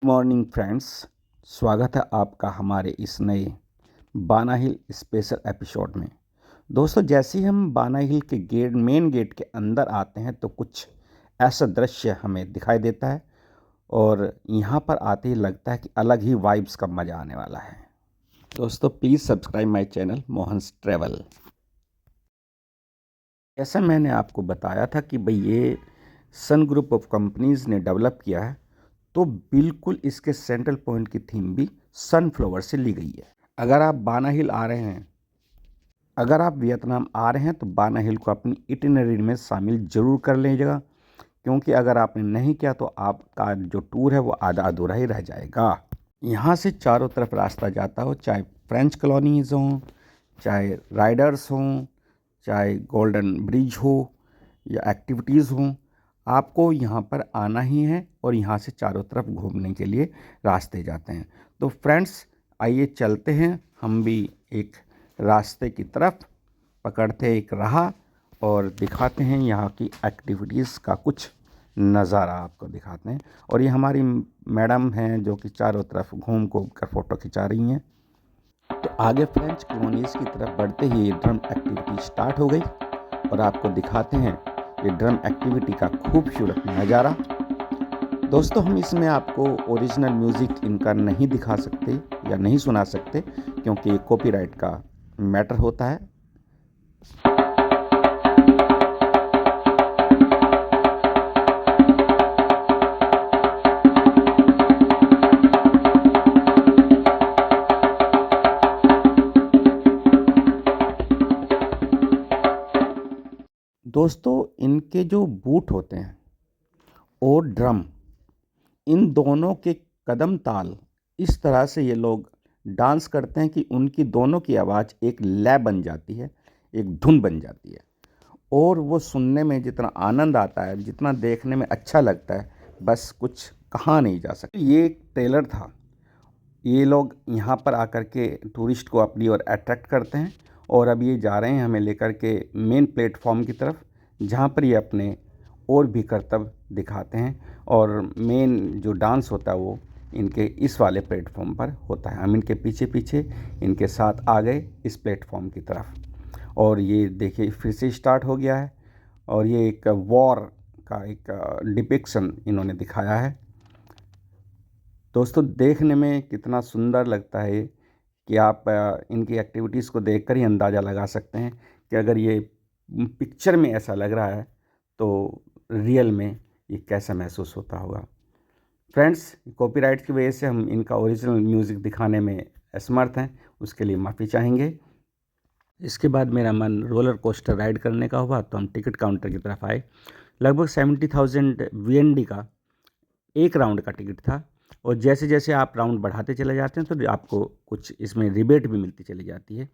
Morning friends, स्वागत है आपका हमारे इस नए बाना हिल स्पेशल एपिसोड में। दोस्तों, जैसे ही हम बाना हिल के मेन गेट के अंदर आते हैं तो कुछ ऐसा दृश्य हमें दिखाई देता है और यहाँ पर आते ही लगता है कि अलग ही वाइब्स का मज़ा आने वाला है। दोस्तों, please subscribe my channel Mohan's travel. जैसा मैंने आपको बताया था कि भाई ये सन ग्रुप ऑफ कंपनीज़ ने डेवलप किया है, तो बिल्कुल इसके सेंट्रल पॉइंट की थीम भी सनफ्लावर से ली गई है। अगर आप बाना हिल आ रहे हैं, अगर आप वियतनाम आ रहे हैं तो बाना हिल को अपनी इटिनरी में शामिल ज़रूर कर लीजिएगा, क्योंकि अगर आपने नहीं किया तो आपका जो टूर है वो आधा अधूरा ही रह जाएगा। यहाँ से चारों तरफ रास्ता जाता हो, चाहे फ्रेंच कॉलोनीज़ हों, चाहे राइडर्स हों, चाहे गोल्डन ब्रिज हो या एक्टिविटीज़ हों, आपको यहाँ पर आना ही है और यहाँ से चारों तरफ घूमने के लिए रास्ते जाते हैं। तो फ्रेंड्स, आइए चलते हैं हम भी एक रास्ते की तरफ, पकड़ते एक राह और दिखाते हैं यहाँ की एक्टिविटीज़ का कुछ नज़ारा आपको दिखाते हैं। और ये हमारी मैडम हैं जो कि चारों तरफ घूम कर फ़ोटो खिंचा रही हैं। तो आगे फ्रेंच कॉलोनीज़ की तरफ बढ़ते ही ये ड्रम एक्टिविटी स्टार्ट हो गई और आपको दिखाते हैं ये ड्रम एक्टिविटी का खूबसूरत नज़ारा। दोस्तों, हम इसमें आपको ओरिजिनल म्यूज़िक इनका नहीं दिखा सकते या नहीं सुना सकते, क्योंकि कॉपीराइट का मैटर होता है। दोस्तों, इनके जो बूट होते हैं और ड्रम, इन दोनों के कदम ताल इस तरह से ये लोग डांस करते हैं कि उनकी दोनों की आवाज़ एक लय बन जाती है, एक धुन बन जाती है और वो सुनने में जितना आनंद आता है, जितना देखने में अच्छा लगता है, बस कुछ कहा नहीं जा सकता। ये एक ट्रेलर था। ये लोग यहाँ पर आकर के टूरिस्ट को अपनी ओर अट्रैक्ट करते हैं और अब ये जा रहे हैं हमें लेकर के मेन प्लेटफॉर्म की तरफ, जहाँ पर ये अपने और भी करतब दिखाते हैं और मेन जो डांस होता है वो इनके इस वाले प्लेटफॉर्म पर होता है। हम इनके पीछे पीछे इनके साथ आ गए इस प्लेटफॉर्म की तरफ और ये देखिए फिर से स्टार्ट हो गया है और ये एक वॉर का एक डिपिक्शन इन्होंने दिखाया है। दोस्तों, देखने में कितना सुंदर लगता है कि आप इनकी एक्टिविटीज़ को देखकर ही अंदाज़ा लगा सकते हैं कि अगर ये पिक्चर में ऐसा लग रहा है तो रियल में ये कैसा महसूस होता होगा। फ्रेंड्स, कॉपीराइट की वजह से हम इनका ओरिजिनल म्यूज़िक दिखाने में असमर्थ हैं, उसके लिए माफ़ी चाहेंगे। इसके बाद मेरा मन रोलर कोस्टर राइड करने का हुआ तो हम टिकट काउंटर की तरफ आए। लगभग 70,000 VND का एक राउंड का टिकट था और जैसे जैसे आप राउंड बढ़ाते चले जाते हैं तो आपको कुछ इसमें रिबेट भी मिलती चली जाती है।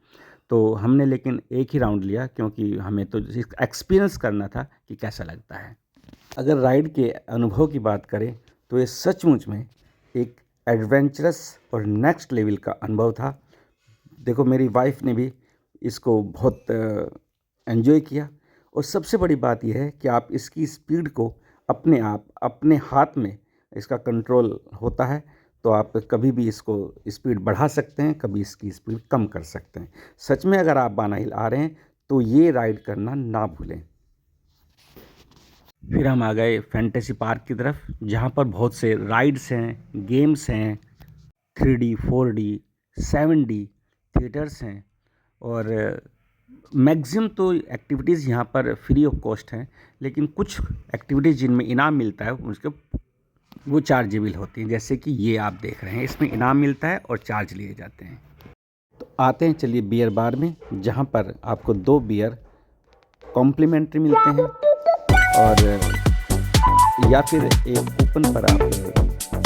तो हमने लेकिन एक ही राउंड लिया, क्योंकि हमें तो एक्सपीरियंस करना था कि कैसा लगता है। अगर राइड के अनुभव की बात करें तो ये सचमुच में एक एडवेंचरस और नेक्स्ट लेवल का अनुभव था। देखो, मेरी वाइफ ने भी इसको बहुत एंजॉय किया और सबसे बड़ी बात यह है कि आप इसकी स्पीड को अपने हाथ में इसका कंट्रोल होता है, तो आप कभी भी इसको स्पीड बढ़ा सकते हैं, कभी इसकी स्पीड कम कर सकते हैं। सच में अगर आप बाना हिल आ रहे हैं तो ये राइड करना ना भूलें। फिर हम आ गए फैंटेसी पार्क की तरफ, जहाँ पर बहुत से राइड्स हैं, गेम्स हैं, 3D 4D 7D थिएटर्स हैं और मैक्सिमम तो एक्टिविटीज़ यहाँ पर फ्री ऑफ कॉस्ट हैं, लेकिन कुछ एक्टिविटीज़ जिनमें इनाम मिलता है उसके वो चार्जेबल होती हैं। जैसे कि ये आप देख रहे हैं, इसमें इनाम मिलता है और चार्ज लिए जाते हैं। तो आते हैं चलिए बियर बार में, जहाँ पर आपको 2 बियर कॉम्प्लीमेंट्री मिलते हैं और या फिर एक कूपन पर आप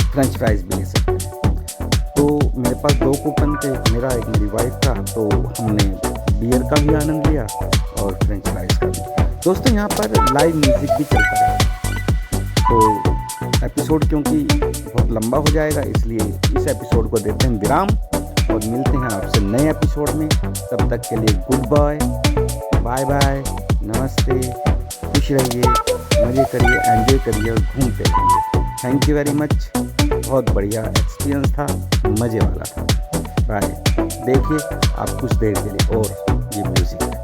फ्रेंच फ्राइज़ भी ले सकते हैं। तो मेरे पास 2 कूपन थे, मेरा एक मेरी वाइफ का, तो हमने बियर का भी आनंद लिया और फ्रेंच फ्राइज़ का भी। दोस्तों, यहाँ पर लाइव म्यूज़िक भी चलता है, तो एपिसोड क्योंकि बहुत लंबा हो जाएगा, इसलिए इस एपिसोड को देते हैं विराम और मिलते हैं आपसे नए एपिसोड में। तब तक के लिए गुड बाय, बाय बाय, नमस्ते, खुश रहिए, मज़े करिए, एंजॉय करिए और घूमते रहिए। Thank you very much. बहुत बढ़िया एक्सपीरियंस था, मज़े वाला था। बाय। देखिए आप कुछ देर के लिए और ये म्यूज़िक है।